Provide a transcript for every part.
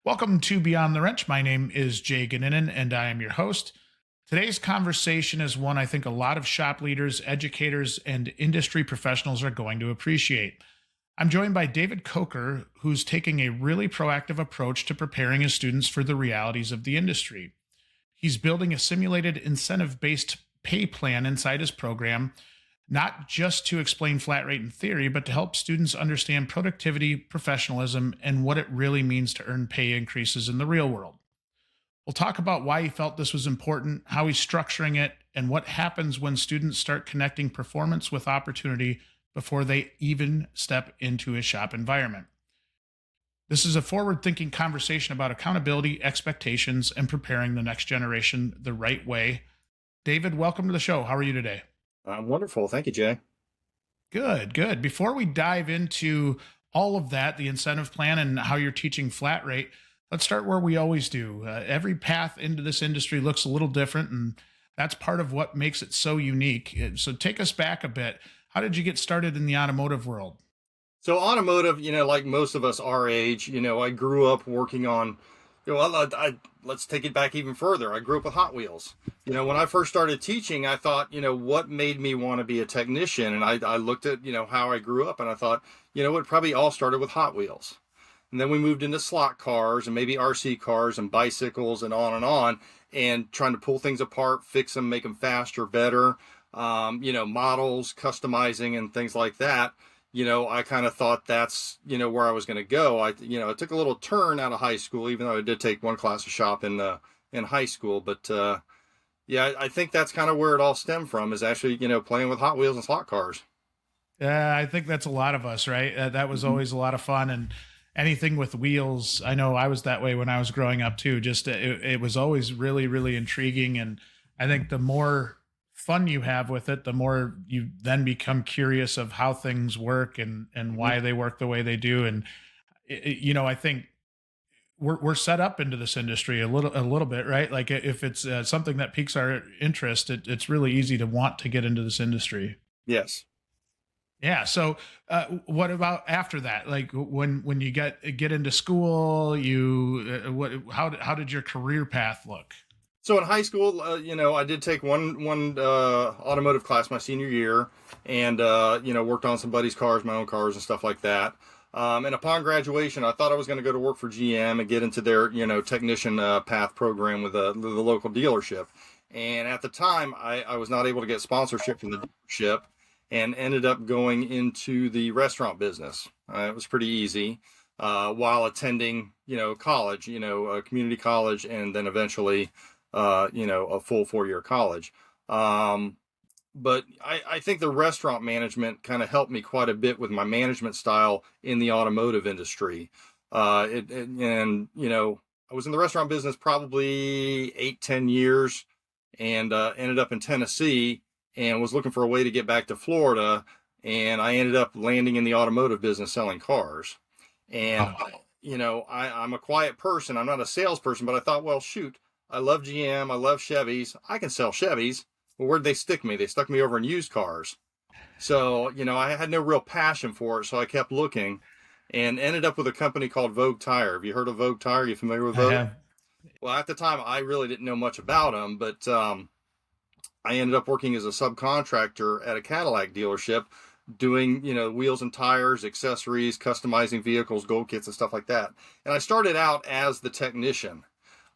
Welcome to Beyond the Wrench. My name is Jay Goninen, and I am your host. Today's conversation is one I think a lot of shop leaders, educators, and industry professionals are going to appreciate. I'm joined by David Kocher, who's taking a really proactive approach to preparing his students for the realities of the industry. He's building a simulated incentive based pay plan inside his program, not just to explain flat rate in theory, but to help students understand productivity, professionalism, and what it really means to earn pay increases in the real world. We'll talk about why he felt this was important, how he's structuring it, and what happens when students start connecting performance with opportunity before they even step into a shop environment. This is a forward thinking conversation about accountability, expectations, and preparing the next generation the right way. David, welcome to the show. How are you today? Wonderful. Thank you, Jay. Good, good. Before we dive into all of that, the incentive plan and how you're teaching flat rate, let's start where we always do. Every path into this industry looks a little different, and that's part of what makes it so unique. So take us back a bit. How did you get started in the automotive world? So automotive, like most of us our age, I grew up working on, let's take it back even further. I grew up with Hot Wheels. When I first started teaching, I thought, what made me want to be a technician? And I looked at, how I grew up and I thought, it probably all started with Hot Wheels. And then we moved into slot cars and maybe RC cars and bicycles and on, and trying to pull things apart, fix them, make them faster, better, models, customizing and things like that. I kind of thought that's, where I was going to go. I took a little turn out of high school, even though I did take one class of shop in high school. But yeah, I think that's kind of where it all stemmed from, is actually, playing with Hot Wheels and slot cars. Yeah, I think that's a lot of us, right? That was always a lot of fun. And anything with wheels, I know I was that way when I was growing up too. Just it was always really, really intriguing. And I think the more fun you have with it, the more you then become curious of how things work and why they work the way they do. And I think we're set up into this industry a little bit, right? Like if it's something that piques our interest, it's really easy to want to get into this industry. Yes. Yeah. So, what about after that? Like when you get into school, how did your career path look? So in high school, I did take one automotive class my senior year, and worked on some buddies' cars, my own cars, and stuff like that. And upon graduation, I thought I was going to go to work for GM and get into their technician path program with the local dealership. And at the time, I was not able to get sponsorship from the dealership, and ended up going into the restaurant business. It was pretty easy while attending college, a community college, and then eventually a full 4-year college. But I think the restaurant management kind of helped me quite a bit with my management style in the automotive industry. I was in the restaurant business probably 8-10 years, and ended up in Tennessee and was looking for a way to get back to Florida. And I ended up landing in the automotive business selling cars. And, I'm a quiet person. I'm not a salesperson, but I thought, well, shoot, I love GM. I love Chevys. I can sell Chevys. Well, where'd they stick me? They stuck me over in used cars. So, I had no real passion for it. So I kept looking and ended up with a company called Vogue Tire. Have you heard of Vogue Tire? Are you familiar with I Vogue? have. Well, at the time, I really didn't know much about them, but I ended up working as a subcontractor at a Cadillac dealership, doing, wheels and tires, accessories, customizing vehicles, gold kits, and stuff like that. And I started out as the technician.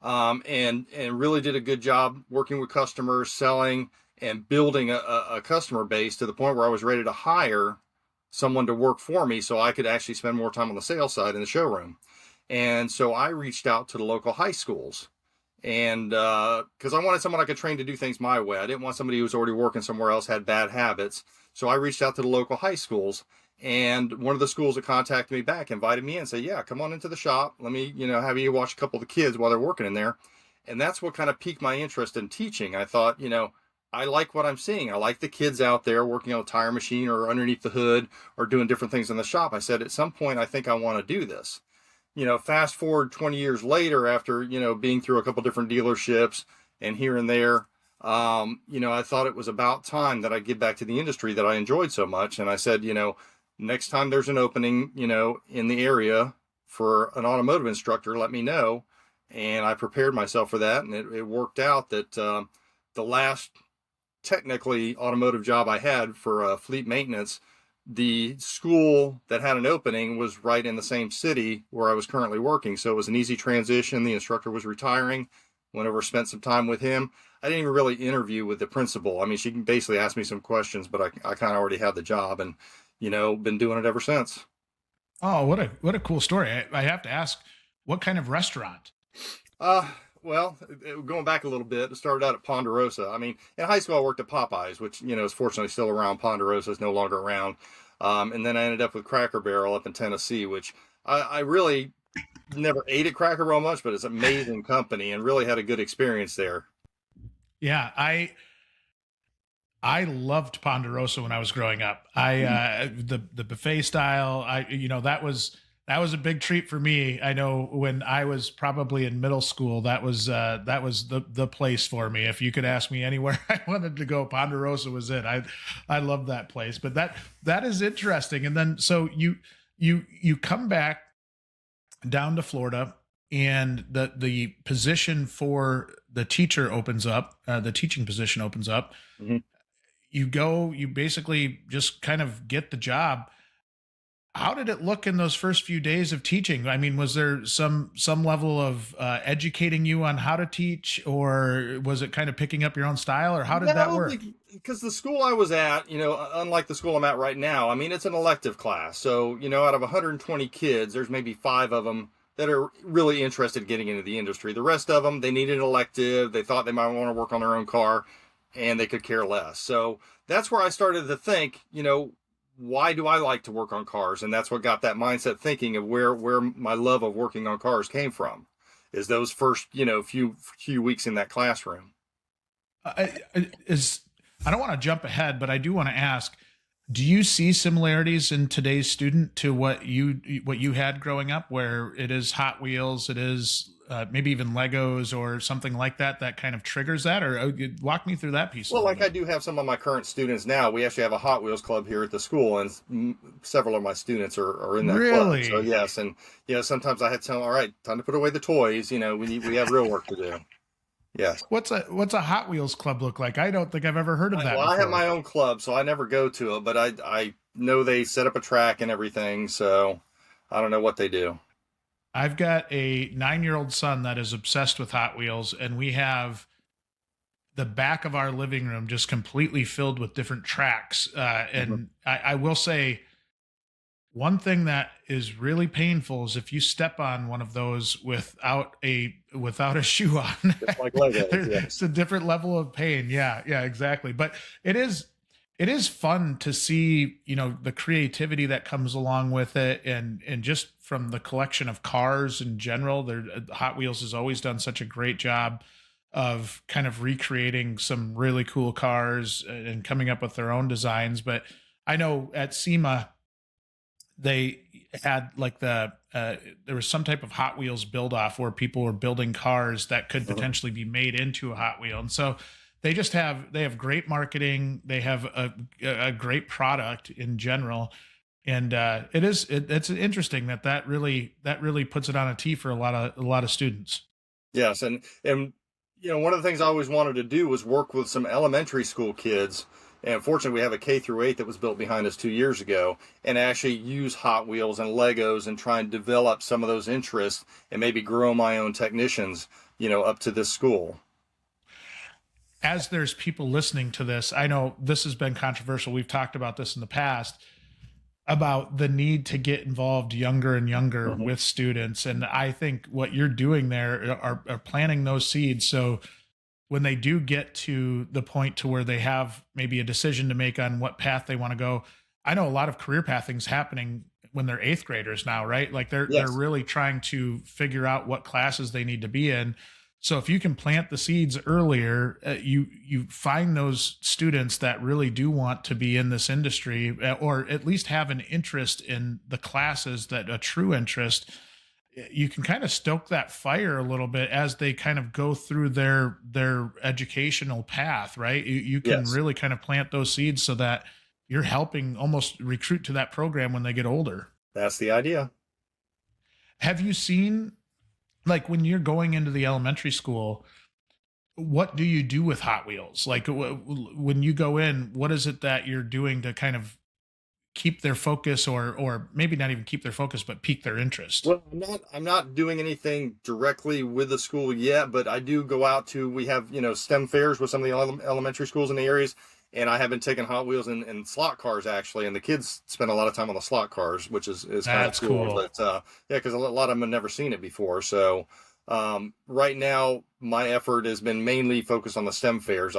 And really did a good job working with customers, selling and building a customer base to the point where I was ready to hire someone to work for me so I could actually spend more time on the sales side in the showroom. And so I reached out to the local high schools, and because I wanted someone I could train to do things my way. I didn't want somebody who was already working somewhere else, had bad habits. So I reached out to the local high schools. And one of the schools that contacted me back invited me in and said, yeah, come on into the shop. Let me, have you watch a couple of the kids while they're working in there. And that's what kind of piqued my interest in teaching. I thought, I like what I'm seeing. I like the kids out there working on a tire machine or underneath the hood or doing different things in the shop. I said, at some point, I think I want to do this. Fast forward 20 years later, after, being through a couple different dealerships and here and there, I thought it was about time that I get back to the industry that I enjoyed so much. And I said, next time there's an opening, in the area for an automotive instructor, let me know. And I prepared myself for that, and it worked out that the last technically automotive job I had for fleet maintenance, the school that had an opening was right in the same city where I was currently working. So it was an easy transition. The instructor was retiring. Went over, spent some time with him. I didn't even really interview with the principal. I mean, she basically asked me some questions, but I kind of already had the job, and been doing it ever since. Oh, what a cool story. I have to ask, what kind of restaurant? Well, going back a little bit, it started out at Ponderosa. I mean, in high school, I worked at Popeyes, which, is fortunately still around. Ponderosa is no longer around. And then I ended up with Cracker Barrel up in Tennessee, which I really never ate at Cracker Barrel much, but it's an amazing company and really had a good experience there. Yeah, I loved Ponderosa when I was growing up. The buffet style, that was a big treat for me. I know when I was probably in middle school, that was the place for me. If you could ask me anywhere I wanted to go, Ponderosa was it. I love that place. But that is interesting. And then so you come back down to Florida, and the position for the teacher opens up. The teaching position opens up. Mm-hmm. You basically just kind of get the job. How did it look in those first few days of teaching? I mean, was there some level of educating you on how to teach, or was it kind of picking up your own style, or how did that work? Because the school I was at, unlike the school I'm at right now, I mean, it's an elective class. So, out of 120 kids, there's maybe 5 of them that are really interested in getting into the industry. The rest of them, they needed an elective. They thought they might want to work on their own car, and they could care less. So that's where I started to think, why do I like to work on cars? And that's what got that mindset thinking of where my love of working on cars came from, is those first, few weeks in that classroom. I don't want to jump ahead, but I do want to ask, do you see similarities in today's student to what you had growing up, where it is Hot Wheels, it is maybe even Legos or something like that kind of triggers that? Or walk me through that piece. Well, like I do have some of my current students now. We actually have a Hot Wheels club here at the school, and several of my students are in that really? Club. So yes, and sometimes I had to tell them, all right, time to put away the toys. We have real work to do. Yes. What's a Hot Wheels club look like? I don't think I've ever heard of that. Well, before. I have my own club, so I never go to it, but I know they set up a track and everything, so I don't know what they do. I've got a 9-year-old son that is obsessed with Hot Wheels, and we have the back of our living room just completely filled with different tracks. And I will say, one thing that is really painful is if you step on one of those without a shoe on. Just like Lego, it's a different level of pain. Yeah, exactly. But it is fun to see, the creativity that comes along with it, and just from the collection of cars in general. Hot Wheels has always done such a great job of kind of recreating some really cool cars and coming up with their own designs. But I know at SEMA, they had like there was some type of Hot Wheels build off where people were building cars that could potentially be made into a Hot Wheel. And so they have great marketing. They have a great product in general. And it's interesting that really puts it on a tee for a lot of students. Yes. And one of the things I always wanted to do was work with some elementary school kids. And fortunately, we have a K-8 that was built behind us 2 years ago, and actually use Hot Wheels and Legos and try and develop some of those interests and maybe grow my own technicians, up to this school. As there's people listening to this, I know this has been controversial. We've talked about this in the past about the need to get involved younger and younger with students. And I think what you're doing there are planting those seeds. So when they do get to the point to where they have maybe a decision to make on what path they want to go, I know a lot of career pathing's happening when they're 8th graders now, right? Like they're really trying to figure out what classes they need to be in. So if you can plant the seeds earlier, you find those students that really do want to be in this industry, or at least have an interest in the classes, that a true interest. You can kind of stoke that fire a little bit as they kind of go through their educational path, right? You can really kind of plant those seeds so that you're helping almost recruit to that program when they get older. That's the idea. Have you seen, like, when you're going into the elementary school, what do you do with Hot Wheels? Like, when you go in, what is it that you're doing to kind of keep their focus, or maybe not even keep their focus, but pique their interest? Well, I'm not doing anything directly with the school yet, but I do go out to, we have, STEM fairs with some of the elementary schools in the areas. And I have been taking Hot Wheels and slot cars actually. And the kids spend a lot of time on the slot cars, which is kind of That's cool. cool. But yeah, because a lot of them have never seen it before. So right now, my effort has been mainly focused on the STEM fairs.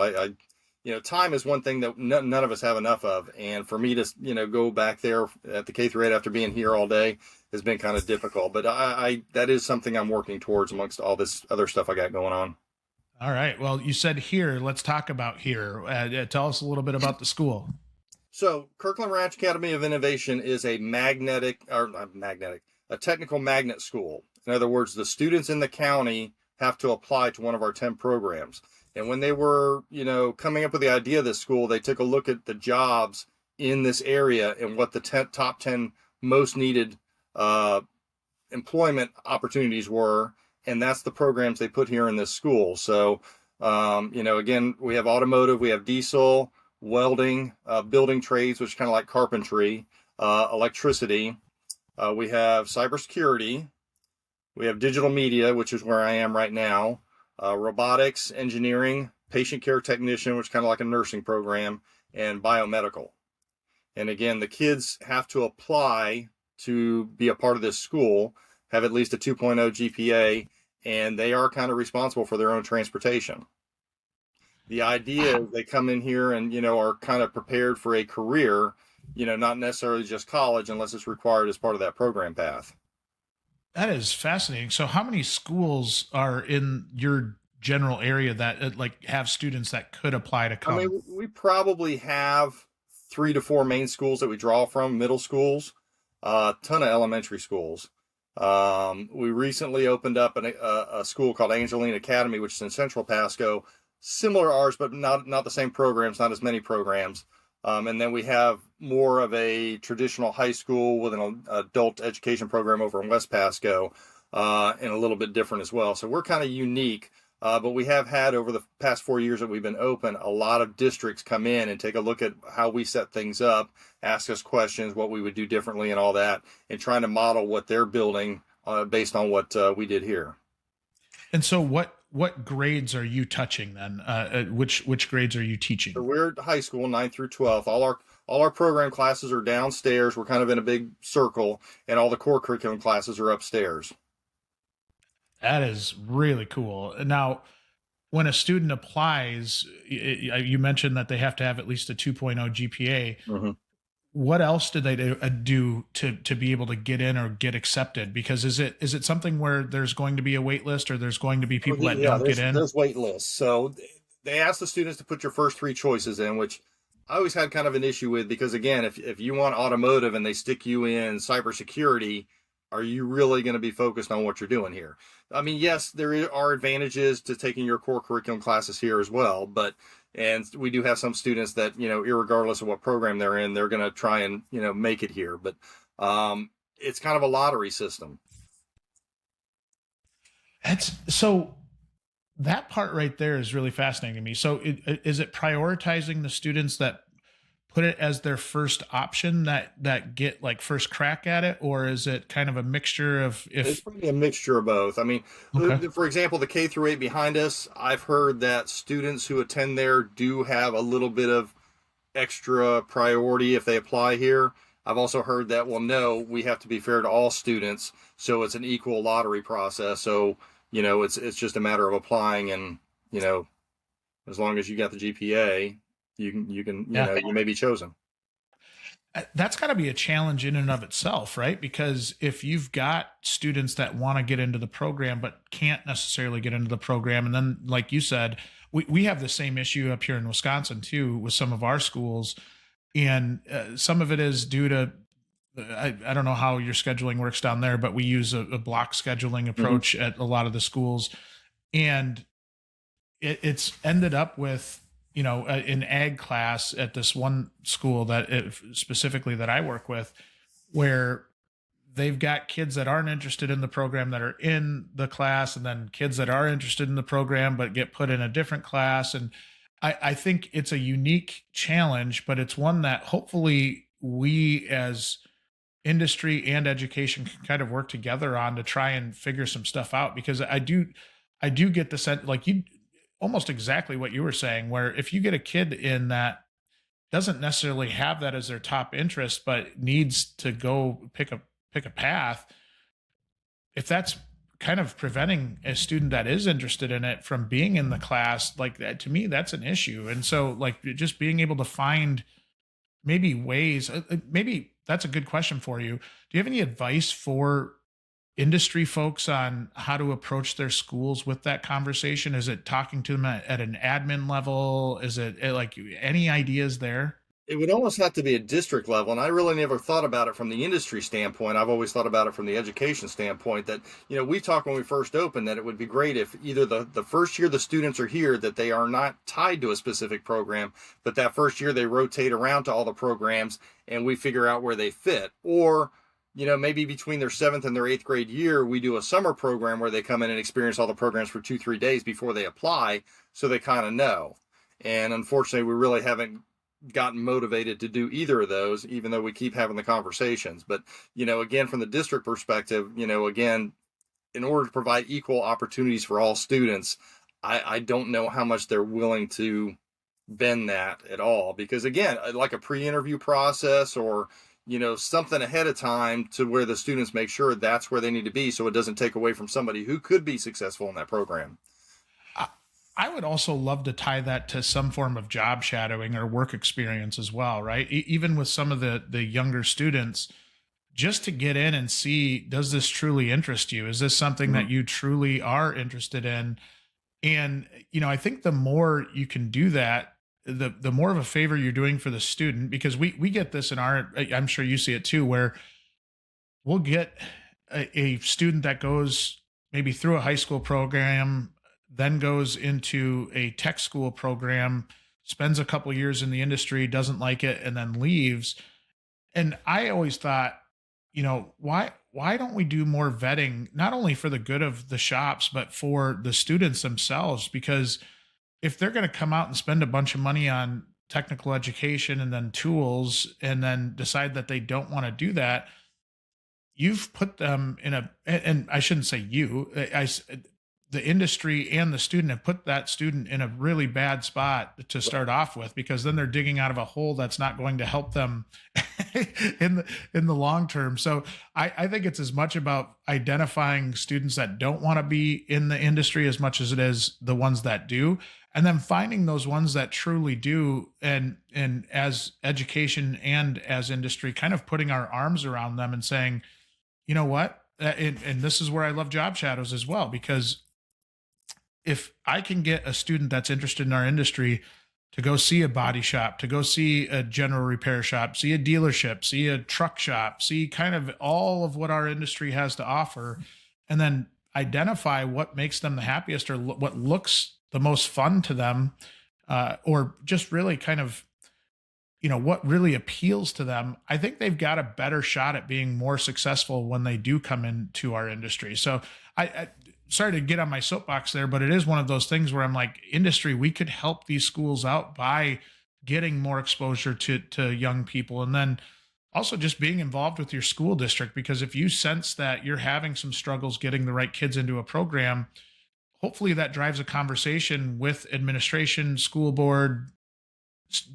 Time is one thing that none of us have enough of. And for me to, go back there at the K through 8 after being here all day has been kind of difficult. But I that is something I'm working towards amongst all this other stuff I got going on. All right. Well, you said here. Let's talk about here. Tell us a little bit about the school. So Kirkland Ranch Academy of Innovation is a a technical magnet school. In other words, the students in the county have to apply to one of our 10 programs. And when they were, coming up with the idea of this school, they took a look at the jobs in this area and what the top 10 most needed employment opportunities were. And that's the programs they put here in this school. So, again, we have automotive, we have diesel, welding, building trades, which is kind of like carpentry, electricity. We have cybersecurity. We have digital media, which is where I am right now. Robotics, engineering, patient care technician, which is kind of like a nursing program, and biomedical. And again, the kids have to apply to be a part of this school, have at least a 2.0 GPA, and they are kind of responsible for their own transportation. The idea is they come in here and, are kind of prepared for a career, not necessarily just college unless it's required as part of that program path. That is fascinating. So, how many schools are in your general area that like have students that could apply to come? I mean, we probably have 3 to 4 main schools that we draw from, middle schools, a ton of elementary schools. We recently opened up a school called Angeline Academy, which is in Central Pasco, similar to ours, but not the same programs, not as many programs. And then we have more of a traditional high school with an adult education program over in West Pasco, and a little bit different as well. So we're kind of unique, but we have had over the past 4 years that we've been open, a lot of districts come in and take a look at how we set things up, ask us questions, what we would do differently and all that, and trying to model what they're building based on what we did here. And so what grades are you touching then? Which grades are you teaching? So we're high school, 9th through 12th. All our program classes are downstairs. We're kind of in a big circle, and all the core curriculum classes are upstairs. That is really cool. Now, when a student applies, you mentioned that they have to have at least a 2.0 GPA. Mm-hmm. What else do they do to be able to get in or get accepted? Because is it something where there's going to be a wait list, or there's going to be people that don't get in? There's wait lists. So they ask the students to put your first 3 choices in, which I always had kind of an issue with, because again, if you want automotive and they stick you in cybersecurity, are you really going to be focused on what you're doing here? I mean, yes, there are advantages to taking your core curriculum classes here as well, and we do have some students that, irregardless of what program they're in, they're going to try and, make it here. But it's kind of a lottery system. So that part right there is really fascinating to me. So is it prioritizing the students that put it as their first option that get like first crack at it, or is it kind of a mixture of It's probably a mixture of both. I mean, okay. For example, the K through 8 behind us, I've heard that students who attend there do have a little bit of extra priority if they apply here. I've also heard that, well, no, we have to be fair to all students, so it's an equal lottery process. So, it's just a matter of applying, and, as long as you got the GPA, you can you may be chosen. That's got to be a challenge in and of itself, right? Because if you've got students that want to get into the program but can't necessarily get into the program, and then like you said, we have the same issue up here in Wisconsin too with some of our schools, and some of it is due to I don't know how your scheduling works down there, but we use a block scheduling approach at a lot of the schools, and it's ended up with an ag class at this one school that specifically that I work with, where they've got kids that aren't interested in the program that are in the class, and then kids that are interested in the program but get put in a different class. And I think it's a unique challenge, but it's one that hopefully we as industry and education can kind of work together on to try and figure some stuff out. Because I do get the sense, like, you almost exactly what you were saying, where if you get a kid in that doesn't necessarily have that as their top interest but needs to go pick a path, if that's kind of preventing a student that is interested in it from being in the class, like that, to me that's an issue. And so, like, just being able to find maybe ways, maybe that's a good question for you. Do you have any advice for industry folks on how to approach their schools with that conversation? Is it talking to them at an admin level? Is it like, any ideas there? It would almost have to be a district level, and I really never thought about it from the industry standpoint. I've always thought about it from the education standpoint. That, we talked when we first opened that it would be great if either the first year the students are here, that they are not tied to a specific program, but that first year they rotate around to all the programs and we figure out where they fit. Or, maybe between their 7th and their 8th grade year, we do a summer program where they come in and experience all the programs for 2-3 days before they apply, so they kind of know. And unfortunately, we really haven't gotten motivated to do either of those, even though we keep having the conversations. But, again, from the district perspective, again, in order to provide equal opportunities for all students, I don't know how much they're willing to bend that at all. Because, again, like a pre-interview process, or, something ahead of time to where the students make sure that's where they need to be, so it doesn't take away from somebody who could be successful in that program. I would also love to tie that to some form of job shadowing or work experience as well, right? Even with some of the younger students, just to get in and see, does this truly interest you? Is this something that you truly are interested in? And, I think the more you can do that, the more of a favor you're doing for the student. Because we get this in our, I'm sure you see it too, where we'll get a student that goes maybe through a high school program, then goes into a tech school program, spends a couple years in the industry, doesn't like it, and then leaves. And I always thought, why don't we do more vetting, not only for the good of the shops, but for the students themselves? Because if they're going to come out and spend a bunch of money on technical education and then tools, and then decide that they don't want to do that, you've put them in and I shouldn't say you, the industry and the student have put that student in a really bad spot to start off with, because then they're digging out of a hole that's not going to help them in the long term. So I think it's as much about identifying students that don't want to be in the industry as much as it is the ones that do, and then finding those ones that truly do, and as education and as industry, kind of putting our arms around them and saying, you know what, and this is where I love job shadows as well, because if I can get a student that's interested in our industry to go see a body shop, to go see a general repair shop, see a dealership, see a truck shop, see kind of all of what our industry has to offer, and then identify what makes them the happiest, or what looks the most fun to them, or just really kind of, what really appeals to them, I think they've got a better shot at being more successful when they do come into our industry. So I sorry to get on my soapbox there, but it is one of those things where I'm like, industry, we could help these schools out by getting more exposure to young people. And then also just being involved with your school district, because if you sense that you're having some struggles getting the right kids into a program, hopefully that drives a conversation with administration, school board,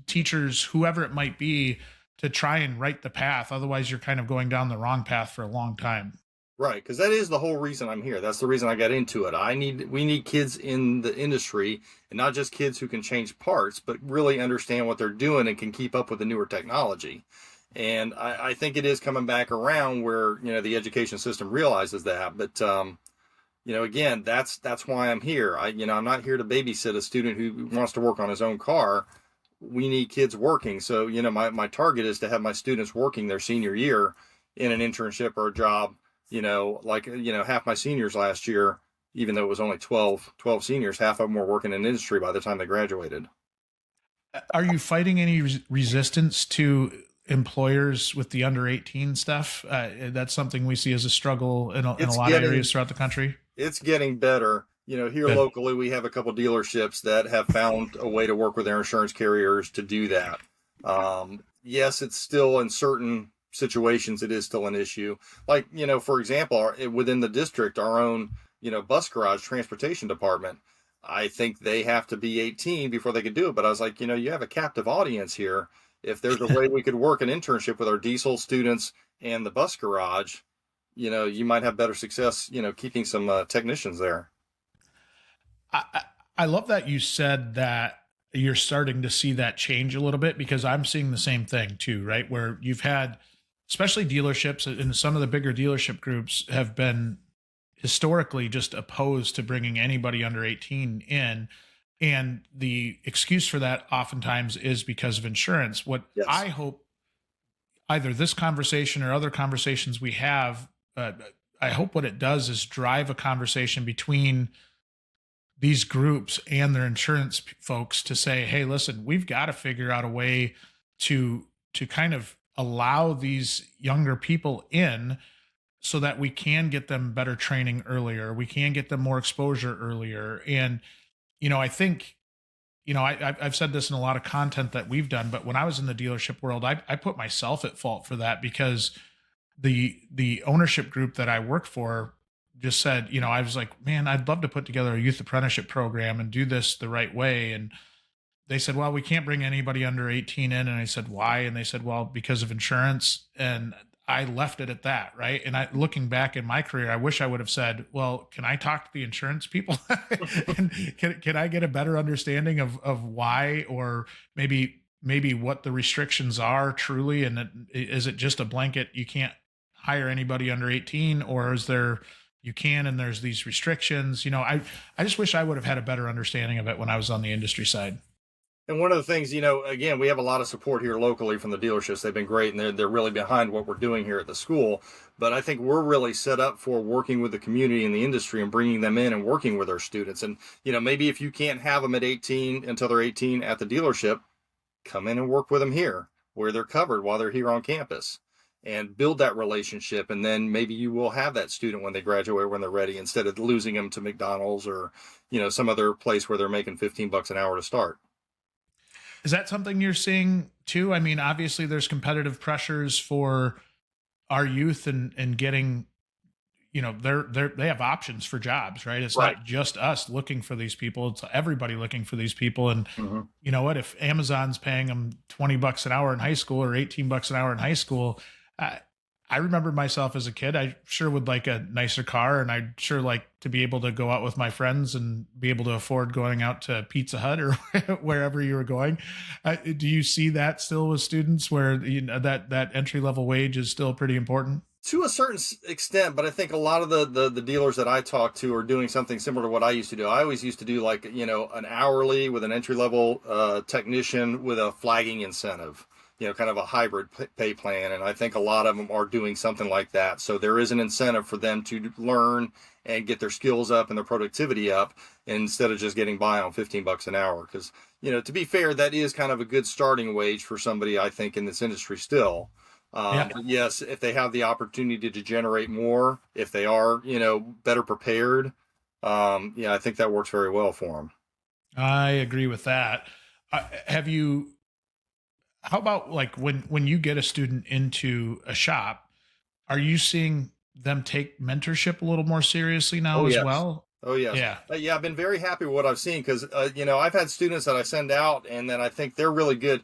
teachers, whoever it might be, to try and right the path. Otherwise, you're kind of going down the wrong path for a long time. Right, because that is the whole reason I'm here. That's the reason I got into it. We need kids in the industry, and not just kids who can change parts, but really understand what they're doing and can keep up with the newer technology. And I think it is coming back around where, the education system realizes that. But, again, that's why I'm here. I'm not here to babysit a student who wants to work on his own car. We need kids working. So, my target is to have my students working their senior year in an internship or a job. Half my seniors last year, even though it was only 12 seniors, half of them were working in industry by the time they graduated. Are you fighting any resistance to employers with the under 18 stuff. That's something we see as a struggle in a It's lot of getting areas throughout the country. it's getting better. Here Good. locally, we have a couple dealerships that have found a way to work with their insurance carriers to do that. Yes, it's still in certain situations, it is still an issue. Like, for example, within the district, our own, bus garage transportation department, I think they have to be 18 before they could do it. But I was like, you have a captive audience here. If there's a way we could work an internship with our diesel students and the bus garage, you might have better success, keeping some technicians there. I love that you said that you're starting to see that change a little bit, because I'm seeing the same thing too, right? Where you've had, especially dealerships and some of the bigger dealership groups have been historically just opposed to bringing anybody under 18 in. And the excuse for that oftentimes is because of insurance. What Yes. I hope either this conversation or other conversations we have, I hope what it does is drive a conversation between these groups and their insurance folks to say, hey, listen, we've got to figure out a way to kind of allow these younger people in so that we can get them better training earlier. We can get them more exposure earlier. And, I think, I've said this in a lot of content that we've done, but when I was in the dealership world, I put myself at fault for that, because the ownership group that I worked for just said, I was like, man, I'd love to put together a youth apprenticeship program and do this the right way. And they said, well, we can't bring anybody under 18 in. And I said, why? And they said, well, because of insurance. And I left it at that. Right. And looking back in my career, I wish I would have said, well, can I talk to the insurance people? And can I get a better understanding of why, or maybe what the restrictions are truly? And is it just a blanket, you can't hire anybody under 18, or is there, you can, and there's these restrictions? I just wish I would have had a better understanding of it when I was on the industry side. And one of the things, again, we have a lot of support here locally from the dealerships. They've been great, and they're really behind what we're doing here at the school. But I think we're really set up for working with the community and the industry and bringing them in and working with our students. And, maybe if you can't have them at 18 until they're 18 at the dealership, come in and work with them here where they're covered while they're here on campus, and build that relationship. And then maybe you will have that student when they graduate, when they're ready, instead of losing them to McDonald's or, some other place where they're making $15 an hour to start. Is that something you're seeing too? I mean, obviously there's competitive pressures for our youth and getting, they have options for jobs, right? It's Right. not just us looking for these people. It's everybody looking for these people. And you know what, if Amazon's paying them $20 an hour in high school or $18 an hour in high school, I remember myself as a kid, I sure would like a nicer car, and I'd sure like to be able to go out with my friends and be able to afford going out to Pizza Hut or wherever you were going. Do you see that still with students, where that entry level wage is still pretty important? To a certain extent, but I think a lot of the dealers that I talk to are doing something similar to what I used to do. I always used to do like, an hourly with an entry level technician with a flagging incentive, kind of a hybrid pay plan. And I think a lot of them are doing something like that. So there is an incentive for them to learn and get their skills up and their productivity up, instead of just getting by on $15 an hour. Because, to be fair, that is kind of a good starting wage for somebody, I think, in this industry still. Yeah. But yes, if they have the opportunity to generate more, if they are, better prepared, I think that works very well for them. I agree with that. How about like when you get a student into a shop, are you seeing them take mentorship a little more seriously now Oh, as yes. well? Oh, yes. Yeah. Yeah, I've been very happy with what I've seen, because, I've had students that I send out, and then I think they're really good.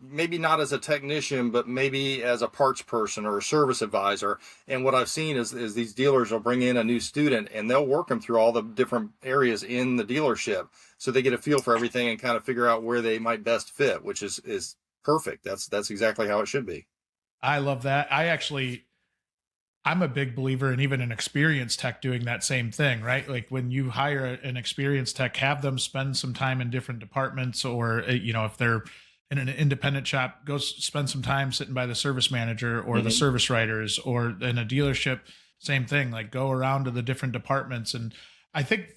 Maybe not as a technician, but maybe as a parts person or a service advisor. And what I've seen is these dealers will bring in a new student, and they'll work them through all the different areas in the dealership, so they get a feel for everything and kind of figure out where they might best fit, which is perfect. That's exactly how it should be. I love that. I'm a big believer in even an experienced tech doing that same thing, right? Like when you hire an experienced tech, have them spend some time in different departments, or, if they're in an independent shop, go spend some time sitting by the service manager or the service writers, or in a dealership, same thing, like go around to the different departments. And I think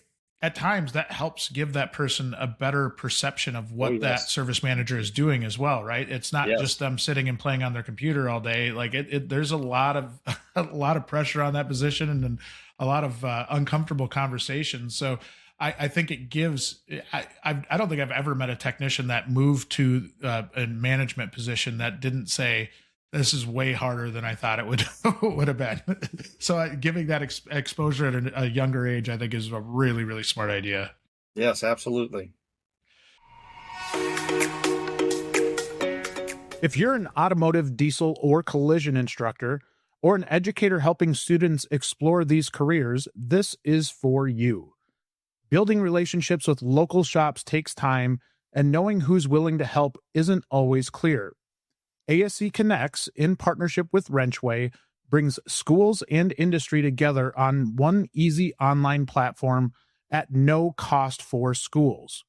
at times that helps give that person a better perception of Oh, what that yes. service manager is doing as well, right? It's not just Yes. them sitting and playing on their computer all day. Like there's a lot of a lot of pressure on that position, and then a lot of uncomfortable conversations. So I think it gives. I don't think I've ever met a technician that moved to a management position that didn't say, "This is way harder than I thought it would would have been." So giving that exposure at a younger age, I think, is a really, really smart idea. Yes, absolutely. If you're an automotive, diesel, or collision instructor, or an educator helping students explore these careers, this is for you. Building relationships with local shops takes time, and knowing who's willing to help isn't always clear. ASE Connects, in partnership with WrenchWay, brings schools and industry together on one easy online platform at no cost for schools.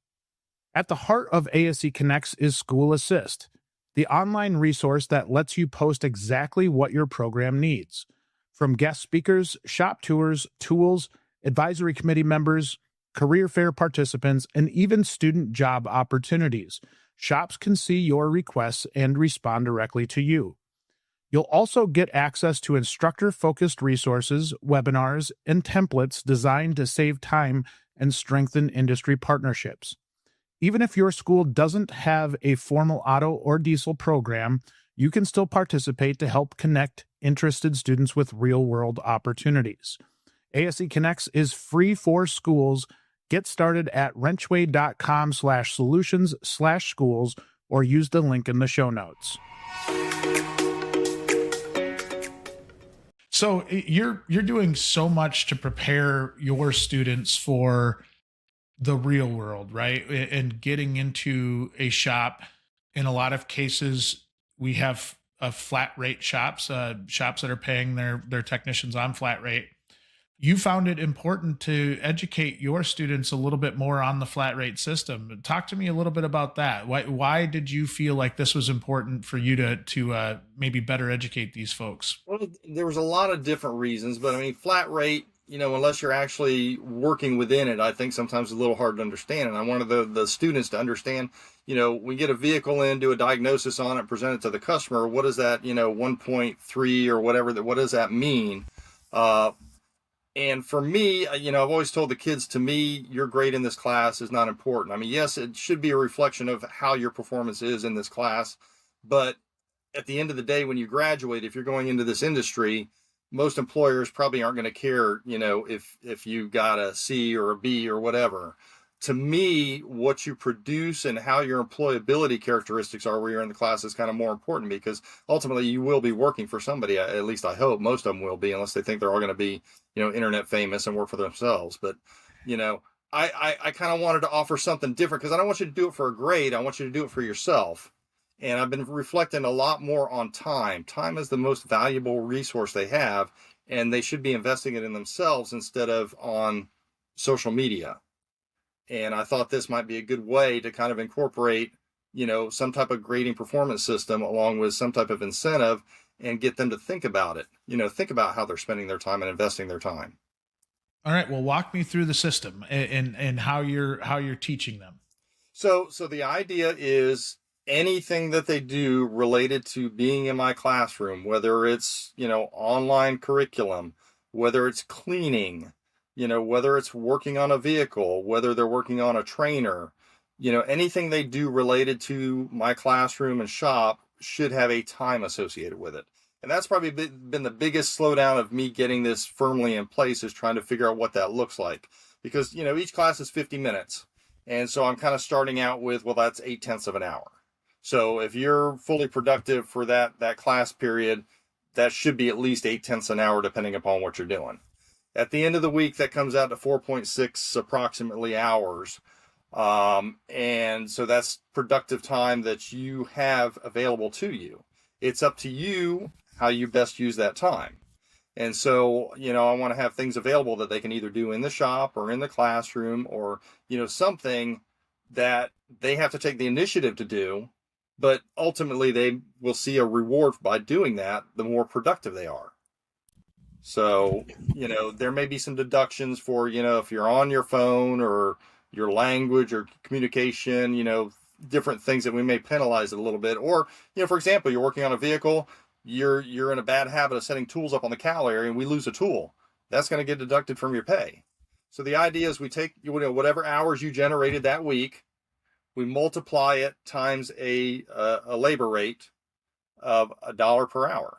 At the heart of ASE Connects is School Assist, the online resource that lets you post exactly what your program needs. From guest speakers, shop tours, tools, advisory committee members, career fair participants, and even student job opportunities, shops can see your requests and respond directly to you. You'll also get access to instructor-focused resources, webinars, and templates designed to save time and strengthen industry partnerships. Even if your school doesn't have a formal auto or diesel program, you can still participate to help connect interested students with real-world opportunities. ASE Connects is free for schools. Get started at wrenchway.com/solutions/schools or use the link in the show notes. So you're doing so much to prepare your students for the real world, right? And getting into a shop. In a lot of cases, we have flat rate shops, shops that are paying their technicians on flat rate. You found it important to educate your students a little bit more on the flat rate system. Talk to me a little bit about that. Why did you feel like this was important for you to maybe better educate these folks? Well, there was a lot of different reasons, but I mean, flat rate, unless you're actually working within it, I think sometimes it's a little hard to understand. And I wanted the students to understand, we get a vehicle in, do a diagnosis on it, present it to the customer. What is that, 1.3 or whatever, what does that mean? And for me, I've always told the kids, to me, your grade in this class is not important. I mean, yes, it should be a reflection of how your performance is in this class. But at the end of the day, when you graduate, if you're going into this industry, most employers probably aren't going to care, if you got a C or a B or whatever. To me, what you produce and how your employability characteristics are where you're in the class is kind of more important, because ultimately you will be working for somebody. At least I hope most of them will be, unless they think they're all going to be, internet famous and work for themselves. But, I kind of wanted to offer something different, because I don't want you to do it for a grade. I want you to do it for yourself. And I've been reflecting a lot more on time. Time is the most valuable resource they have, and they should be investing it in themselves instead of on social media. And I thought this might be a good way to kind of incorporate, some type of grading performance system along with some type of incentive, and get them to think about it, think about how they're spending their time and investing their time. All right. Well, walk me through the system and how you're teaching them. So the idea is anything that they do related to being in my classroom, whether it's, online curriculum, whether it's cleaning, whether it's working on a vehicle, whether they're working on a trainer, anything they do related to my classroom and shop should have a time associated with it. And that's probably been the biggest slowdown of me getting this firmly in place, is trying to figure out what that looks like. Because, each class is 50 minutes. And so I'm kind of starting out with, well, that's 8/10 of an hour. So if you're fully productive for that class period, that should be at least 8/10 an hour, depending upon what you're doing. At the end of the week, that comes out to 4.6 approximately hours. And so that's productive time that you have available to you. It's up to you how you best use that time. And so, I want to have things available that they can either do in the shop or in the classroom, or, something that they have to take the initiative to do, but ultimately they will see a reward by doing that the more productive they are. So, there may be some deductions for, if you're on your phone or your language or communication, different things that we may penalize it a little bit. Or, for example, you're working on a vehicle, you're in a bad habit of setting tools up on the cowl area and we lose a tool. That's going to get deducted from your pay. So the idea is we take, whatever hours you generated that week, we multiply it times a labor rate of $1 per hour.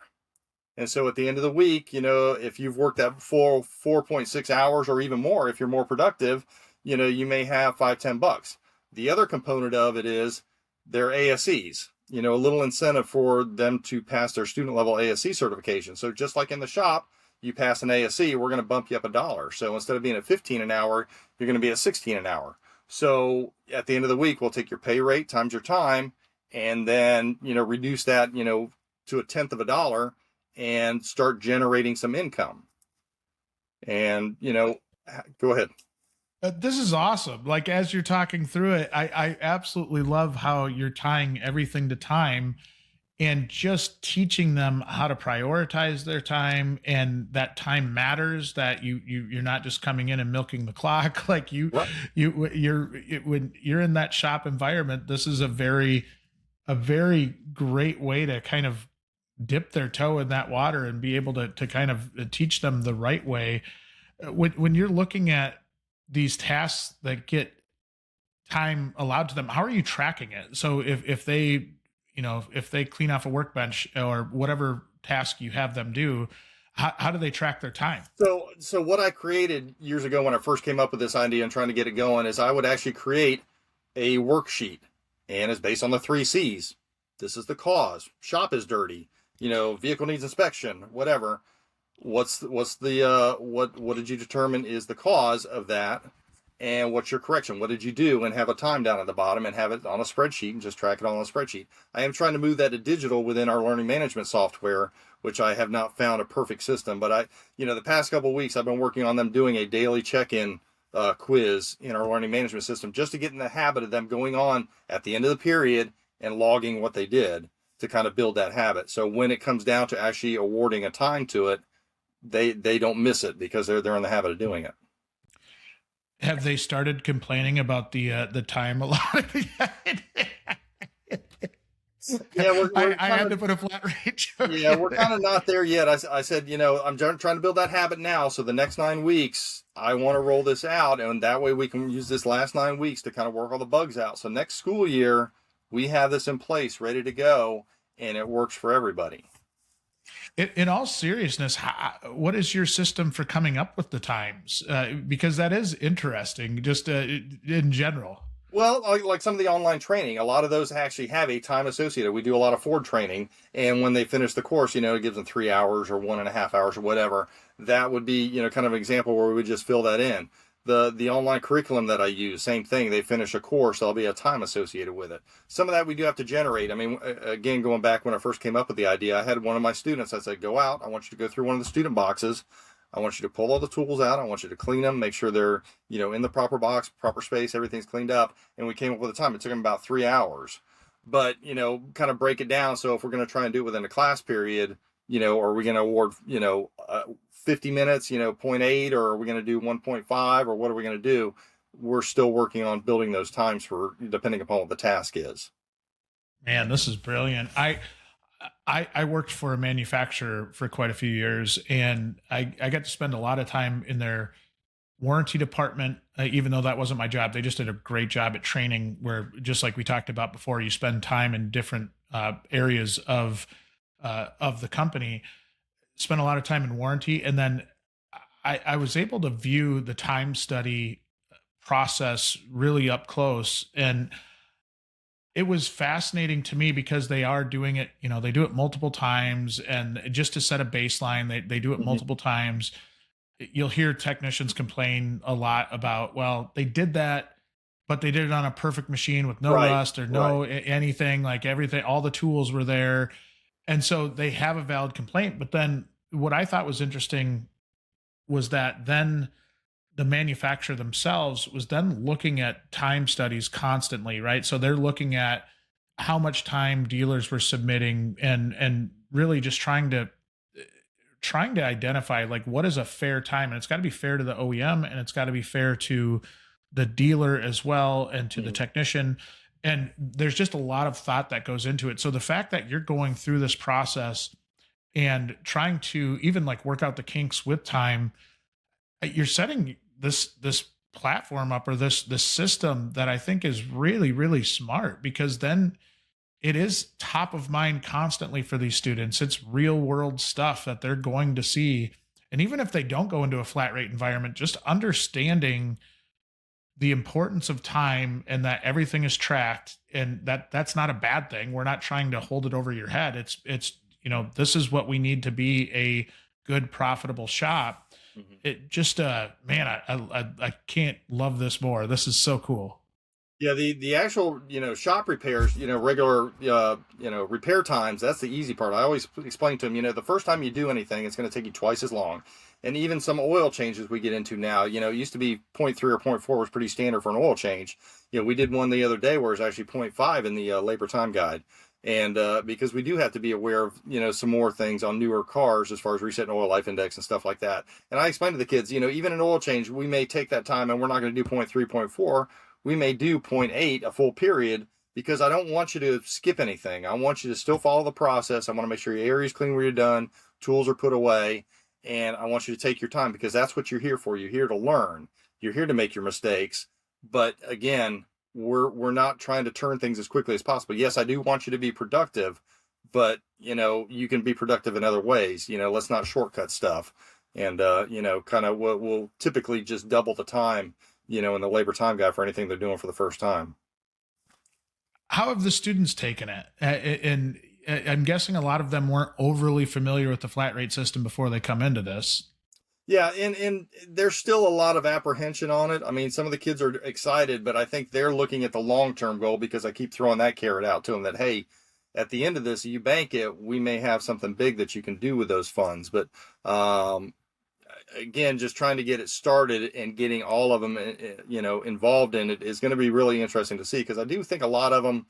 And so at the end of the week, if you've worked that 4.6 hours or even more, if you're more productive, you may have $5-10. The other component of it is their ASEs, a little incentive for them to pass their student level ASE certification. So just like in the shop, you pass an ASE, we're going to bump you up $1. So instead of being at 15 an hour, you're going to be at 16 an hour. So at the end of the week, we'll take your pay rate times your time and then, reduce that, to $0.1 and start generating some income. And, go ahead. This is awesome. Like, as you're talking through it, I absolutely love how you're tying everything to time and just teaching them how to prioritize their time, and that time matters, that you're not just coming in and milking the clock. Like Right. when you're in that shop environment, this is a very great way to kind of dip their toe in that water and be able to kind of teach them the right way. When you're looking at these tasks that get time allowed to them, how are you tracking it? So if they, if they clean off a workbench or whatever task you have them do, how do they track their time? So what I created years ago when I first came up with this idea and trying to get it going is I would actually create a worksheet, and it's based on the 3 C's. This is the cause. Shop is dirty. Vehicle needs inspection, whatever. What did you determine is the cause of that? And what's your correction? What did you do? And have a time down at the bottom and have it on a spreadsheet and just track it on a spreadsheet. I am trying to move that to digital within our learning management software, which I have not found a perfect system. But the past couple of weeks, I've been working on them doing a daily check-in quiz in our learning management system, just to get in the habit of them going on at the end of the period and logging what they did to kind of build that habit. So when it comes down to actually awarding a time to it, they don't miss it because they're in the habit of doing it. Have they started complaining about the time a lot? Yeah, I had to put a flat rate. Yeah, we're kind of not there yet. I said, I'm trying to build that habit now. So the next 9 weeks, I want to roll this out, and that way we can use this last 9 weeks to kind of work all the bugs out. So next school year, we have this in place, ready to go, and it works for everybody. In all seriousness, what is your system for coming up with the times? Because that is interesting, just in general. Well, like some of the online training, a lot of those actually have a time associated. We do a lot of Ford training, and when they finish the course, it gives them 3 hours or 1.5 hours or whatever. That would be, kind of an example where we would just fill that in. The online curriculum that I use, same thing. They finish a course, there'll be a time associated with it. Some of that we do have to generate. I mean, again, going back when I first came up with the idea, I had one of my students, I said, go out, I want you to go through one of the student boxes. I want you to pull all the tools out. I want you to clean them, make sure they're, in the proper box, proper space, everything's cleaned up. And we came up with a time. It took them about 3 hours. But, kind of break it down. So if we're going to try and do it within a class period, are we going to award, 50 minutes, 0.8, or are we going to do 1.5, or what are we going to do? We're still working on building those times for depending upon what the task is. Man, this is brilliant. I worked for a manufacturer for quite a few years, and I got to spend a lot of time in their warranty department, even though that wasn't my job. They just did a great job at training, where, just like we talked about before, you spend time in different areas of the company. Spent a lot of time in warranty, and then I was able to view the time study process really up close, and it was fascinating to me because they are doing it, they do it multiple times, and just to set a baseline, they do it multiple times. You'll hear technicians complain a lot about, well, they did that, but they did it on a perfect machine with no rust or no anything, like everything, all the tools were there. And so they have a valid complaint. But then what I thought was interesting was that then the manufacturer themselves was then looking at time studies constantly, right? So they're looking at how much time dealers were submitting, and really just trying to trying to identify like what is a fair time, and it's got to be fair to the OEM, and it's got to be fair to the dealer as well, and to the Mhm. technician. And there's just a lot of thought that goes into it. So the fact that you're going through this process and trying to even like work out the kinks with time, you're setting this platform up, or this system that I think is really really smart, because then it is top of mind constantly for these students. It's real world stuff that they're going to see. And even if they don't go into a flat rate environment, just understanding the importance of time and that everything is tracked, and that's not a bad thing. We're not trying to hold it over your head. It's this is what we need to be a good profitable shop. Mhm. It just man, I can't love this more. This is so cool. Yeah, the actual shop repairs, regular repair times. That's the easy part. I always explain to them, the first time you do anything, it's going to take you twice as long. And even some oil changes we get into now, it used to be point 0.3 or point 0.4 was pretty standard for an oil change. We did one the other day where it's actually point 0.5 in the labor time guide. And because we do have to be aware of some more things on newer cars as far as resetting oil life index and stuff like that. And I explained to the kids, even an oil change, we may take that time and we're not going to do point 0.3, point 0.4. We may do point 0.8 a full period, because I don't want you to skip anything. I want you to still follow the process. I want to make sure your area is clean where you're done, tools are put away, and I want you to take your time, because that's what you're here for. You're here to learn. You're here to make your mistakes. But again, we're not trying to turn things as quickly as possible. Yes, I do want you to be productive, but you can be productive in other ways. Let's not shortcut stuff. And kind of we'll typically just double the time in the labor time guide for anything they're doing for the first time. How have the students taken it? And I'm guessing a lot of them weren't overly familiar with the flat rate system before they come into this. Yeah, and there's still a lot of apprehension on it. I mean, some of the kids are excited, but I think they're looking at the long-term goal, because I keep throwing that carrot out to them that, hey, at the end of this, you bank it, we may have something big that you can do with those funds. But again, just trying to get it started and getting all of them, involved in it is going to be really interesting to see, because I do think a lot of them,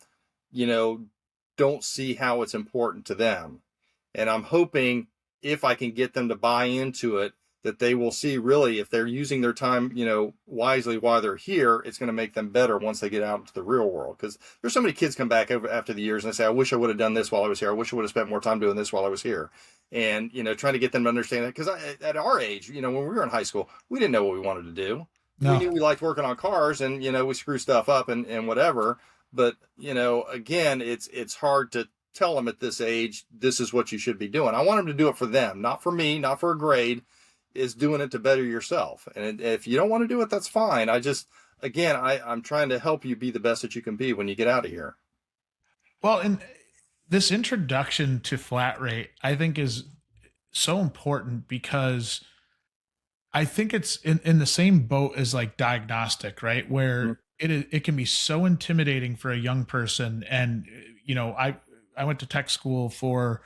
don't see how it's important to them. And I'm hoping, if I can get them to buy into it, that they will see really, if they're using their time, wisely while they're here, it's going to make them better once they get out into the real world. Because there's so many kids come back after the years and they say, I wish I would have done this while I was here. I wish I would have spent more time doing this while I was here. And, trying to get them to understand that, because at our age, when we were in high school, we didn't know what we wanted to do. We knew we liked working on cars, and, we screw stuff up and whatever. But, again, it's hard to tell them at this age, this is what you should be doing. I want them to do it for them, not for me, not for a grade. Is doing it to better yourself. And if you don't want to do it, that's fine. I'm trying to help you be the best that you can be when you get out of here. Well, and this introduction to flat rate, I think, is so important, because I think it's in the same boat as like diagnostic, right? Where it can be so intimidating for a young person. And, I went to tech school for